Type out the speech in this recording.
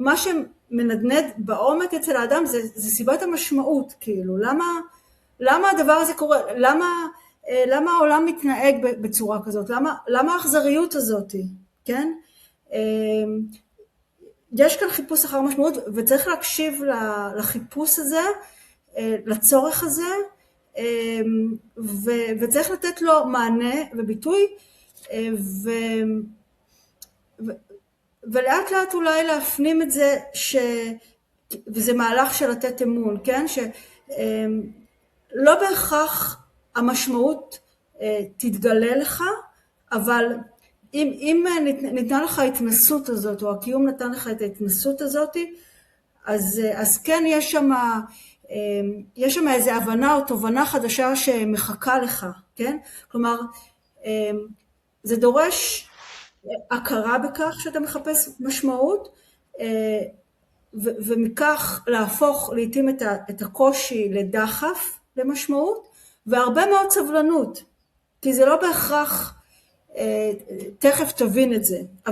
מה שמנדנד בעומק אצל האדם זה סיבת המשמעות, כאילו, למה הדבר הזה קורה, למה העולם מתנהג בצורה כזאת, למה האכזריות הזאת, כן? יש כאן חיפוש אחר משמעות, וצריך להקשיב לחיפוש הזה, לצורך הזה, וצריך לתת לו מענה וביטוי, ולאט לאט אולי להפנים את זה, וזה מהלך של לתת אמון, כן? שלא בהכרח המשמעות תתגלה לך, אבל אם ניתנה לך ההתנסות הזאת, או הקיום נתן לך את ההתנסות הזאת, אז כן יש שם איזו הבנה או תובנה חדשה שמחכה לך, כן? כלומר, זה דורש הכרה בכך שאתה מחפש משמעות, ומכך להפוך לעתים את הקושי לדחף למשמעות, והרבה מאוד סבלנות, כי זה לא בהכרח, תכף תבין את זה.